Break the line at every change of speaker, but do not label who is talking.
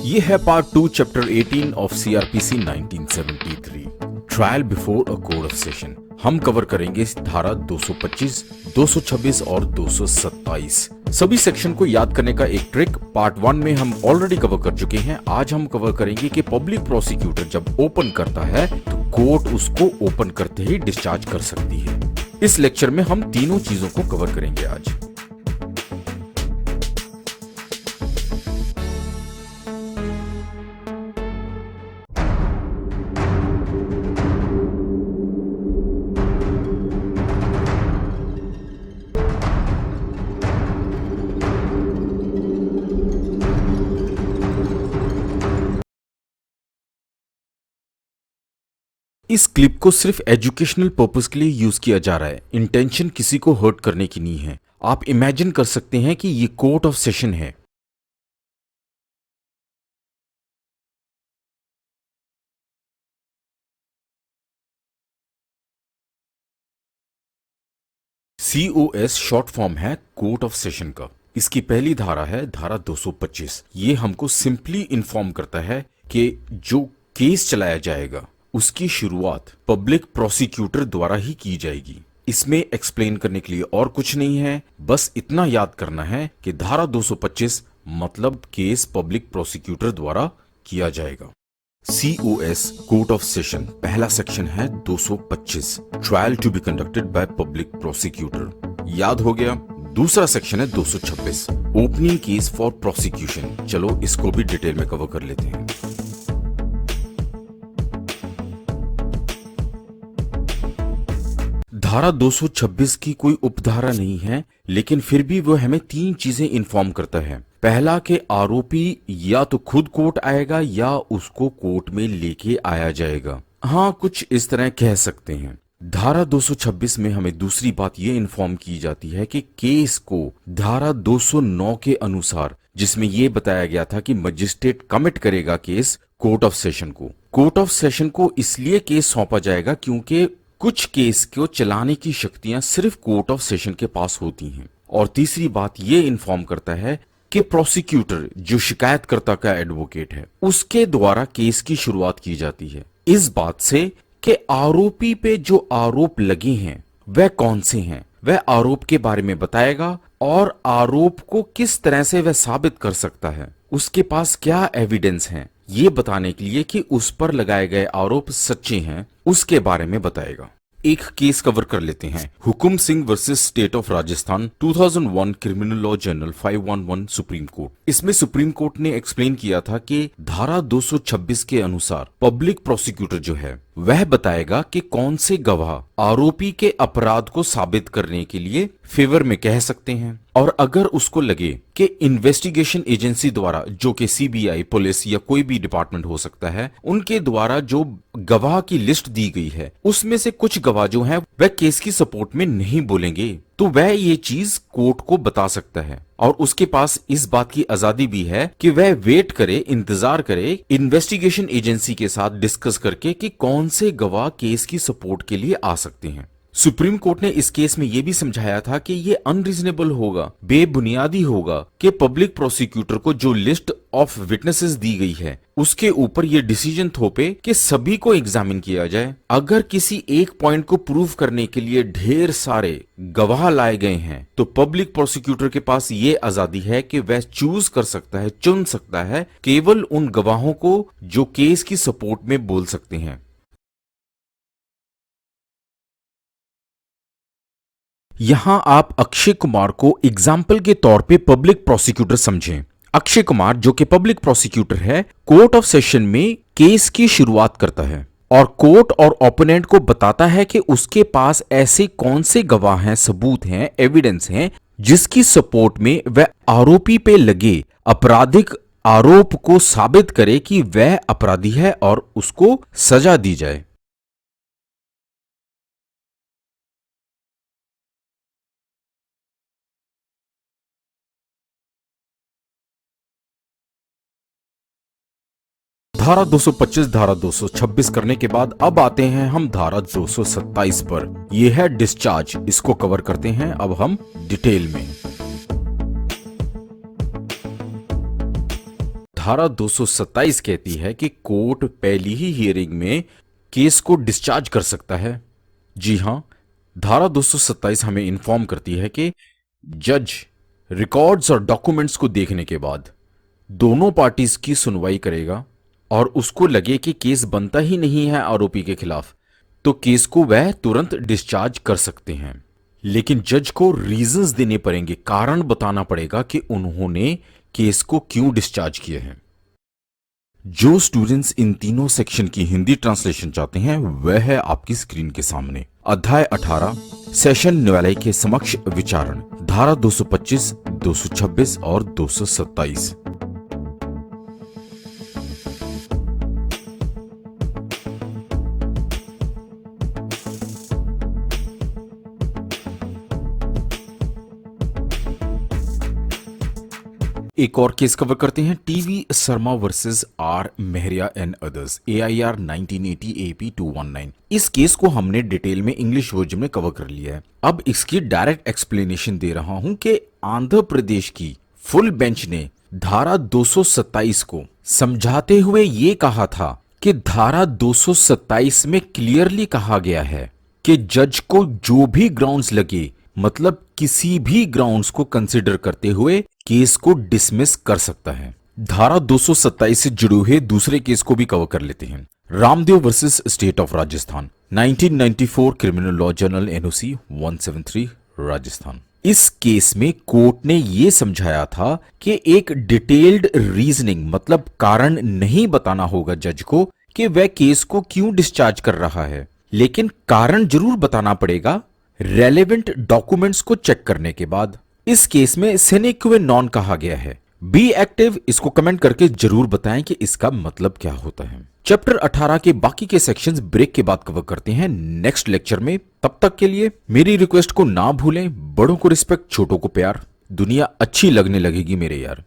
ये है part 2 chapter 18 of CrPC 1973 trial before a court of session. हम cover करेंगे धारा 225, 226 और 227। सभी सेक्शन को याद करने का एक ट्रिक पार्ट 1 में हम ऑलरेडी कवर कर चुके हैं। आज हम कवर करेंगे कि पब्लिक प्रोसिक्यूटर जब ओपन करता है तो कोर्ट उसको ओपन करते ही डिस्चार्ज कर सकती है। इस लेक्चर में हम तीनों चीजों को कवर करेंगे आज। इस क्लिप को सिर्फ एजुकेशनल पर्पस के लिए यूज किया जा रहा है। इंटेंशन किसी को हर्ट करने की नहीं है। आप इमेजिन कर सकते हैं कि ये कोर्ट ऑफ सेशन है। COS शॉर्ट फॉर्म है कोर्ट ऑफ सेशन का। इसकी पहली धारा है धारा 225। ये हमको सिंपली इन्फॉर्म करता है कि जो केस चलाया जाएगा उसकी शुरुआत पब्लिक प्रोसिक्यूटर द्वारा ही की जाएगी। इसमें एक्सप्लेन करने के लिए और कुछ नहीं है, बस इतना याद करना है कि धारा 225 मतलब केस पब्लिक प्रोसिक्यूटर द्वारा किया जाएगा। COS कोर्ट ऑफ सेशन पहला सेक्शन है 225 trial to be conducted by public prosecutor. याद हो गया। दूसरा सेक्शन है 226 ओपनिंग केस फॉर प्रोसिक्यूशन। चलो इसको भी डिटेल में कवर कर लेते हैं। धारा 226 की कोई उपधारा नहीं है, लेकिन फिर भी वो हमें तीन चीजें इन्फॉर्म करता है। पहला कि आरोपी या तो खुद कोर्ट आएगा या उसको कोर्ट में लेके आया जाएगा। हाँ, कुछ इस तरह कह सकते हैं। धारा 226 में हमें दूसरी बात ये इन्फॉर्म की जाती है कि केस को धारा 209 के अनुसार, जिसमें यह बताया गया था कि मजिस्ट्रेट कमिट करेगा केस कोर्ट ऑफ सेशन को। कोर्ट ऑफ सेशन को इसलिए केस सौंपा जाएगा क्योंकि कुछ केस को चलाने की शक्तियां सिर्फ कोर्ट ऑफ सेशन के पास होती हैं। और तीसरी बात ये इन्फॉर्म करता है कि प्रोसिक्यूटर जो शिकायतकर्ता का एडवोकेट है उसके द्वारा केस की शुरुआत की जाती है। इस बात से कि आरोपी पे जो आरोप लगे हैं वह कौन से हैं, वह आरोप के बारे में बताएगा और आरोप को किस तरह से वह साबित कर सकता है, उसके पास क्या एविडेंस है, ये बताने के लिए कि उस पर लगाए गए आरोप सच्चे हैं उसके बारे में बताएगा। एक केस कवर कर लेते हैं। Hukum Singh versus state of Rajasthan 2001 criminal law journal 511 supreme court. इसमें सुप्रीम कोर्ट ने एक्सप्लेन किया था कि धारा 226 के अनुसार पब्लिक प्रोसिक्यूटर जो है वह बताएगा कि कौन से गवाह आरोपी के अपराध को साबित करने के लिए फेवर में कह सकते हैं, और अगर उसको लगे कि इन्वेस्टिगेशन एजेंसी द्वारा, जो कि CBI, पुलिस या कोई भी डिपार्टमेंट हो सकता है, उनके द्वारा जो गवाह की लिस्ट दी गई है उसमें से कुछ गवाह जो हैं वह केस की सपोर्ट में नहीं बोलेंगे, तो वह ये चीज कोर्ट को बता सकता है। और उसके पास इस बात की आजादी भी है कि वह वेट करे, इंतजार करे इन्वेस्टिगेशन एजेंसी के साथ डिस्कस करके कि कौन से गवाह केस की सपोर्ट के लिए आ सकते हैं। सुप्रीम कोर्ट ने इस केस में यह भी समझाया था कि यह अनरीजनेबल होगा, बेबुनियादी होगा कि पब्लिक प्रोसिक्यूटर को जो लिस्ट ऑफ विटनेसेस दी गई है उसके ऊपर यह डिसीजन थोपे कि सभी को एग्जामिन किया जाए। अगर किसी एक पॉइंट को प्रूव करने के लिए ढेर सारे गवाह लाए गए हैं तो पब्लिक प्रोसिक्यूटर के पास ये आजादी है कि वह चूज कर सकता है, चुन सकता है केवल उन गवाहों को जो केस की सपोर्ट में बोल सकते हैं। यहां आप अक्षय कुमार को एग्जाम्पल के तौर पे पब्लिक प्रोसिक्यूटर समझें। अक्षय कुमार जो कि पब्लिक प्रोसिक्यूटर है, कोर्ट ऑफ सेशन में केस की शुरुआत करता है और कोर्ट और ओपोनेंट को बताता है कि उसके पास ऐसे कौन से गवाह हैं, सबूत हैं, एविडेंस हैं जिसकी सपोर्ट में वह आरोपी पे लगे आपराधिक आरोप को साबित करे कि वह अपराधी है और उसको सजा दी जाए। धारा 225 धारा 226 करने के बाद अब आते हैं हम धारा 227 पर। यह है डिस्चार्ज। इसको कवर करते हैं अब हम डिटेल में। धारा 227 कहती है कि कोर्ट पहली ही हियरिंग में केस को डिस्चार्ज कर सकता है। जी हां, धारा 227 हमें इन्फॉर्म करती है कि जज रिकॉर्ड्स और डॉक्यूमेंट्स को देखने के बाद दोनों पार्टीज की सुनवाई करेगा और उसको लगे कि केस बनता ही नहीं है आरोपी के खिलाफ, तो केस को वह तुरंत डिस्चार्ज कर सकते हैं। लेकिन जज को रीजंस देने पड़ेंगे, कारण बताना पड़ेगा कि उन्होंने केस को क्यों डिस्चार्ज किए हैं। जो स्टूडेंट्स इन तीनों सेक्शन की हिंदी ट्रांसलेशन चाहते हैं वह है आपकी स्क्रीन के सामने। अध्याय 18 सेशन न्यायालय के समक्ष विचारण, धारा 225, 226 और 227। एक और केस कवर करते हैं, TV Sharma versus R Mehriya and others, AIR 1980 AP 219। इस केस को हमने डिटेल में इंग्लिश वर्जन में कवर कर लिया है। अब इसकी डायरेक्ट एक्सप्लेनेशन दे रहा हूं कि आंध्र प्रदेश की फुल बेंच ने धारा 227 को समझाते हुए ये कहा था कि धारा 227 में क्लियरली कहा गया है कि जज को जो भी ग्राउंड्स लगे, मतलब किसी भी ग्राउंड्स को कंसिडर करते हुए केस को डिसमिस कर सकता है। धारा 227 से जुड़े हुए दूसरे केस को भी कवर कर लेते हैं। Ramdev versus state of Rajasthan, 1994 criminal law journal NOC 173 Rajasthan. इस केस में कोर्ट ने यह समझाया था कि एक डिटेल्ड रीजनिंग, मतलब कारण नहीं बताना होगा जज को कि वह केस को क्यों डिस्चार्ज कर रहा है, लेकिन कारण जरूर बताना पड़ेगा रेलेवेंट डॉक्यूमेंट्स को चेक करने के बाद। इस केस में सिने क्वे नॉन कहा गया है। बी एक्टिव, इसको कमेंट करके जरूर बताएं कि इसका मतलब क्या होता है। चैप्टर 18 के बाकी के सेक्शंस ब्रेक के बाद कवर करते हैं नेक्स्ट लेक्चर में। तब तक के लिए मेरी रिक्वेस्ट को ना भूलें, बड़ों को रिस्पेक्ट, छोटों को प्यार, दुनिया अच्छी लगने लगेगी मेरे यार।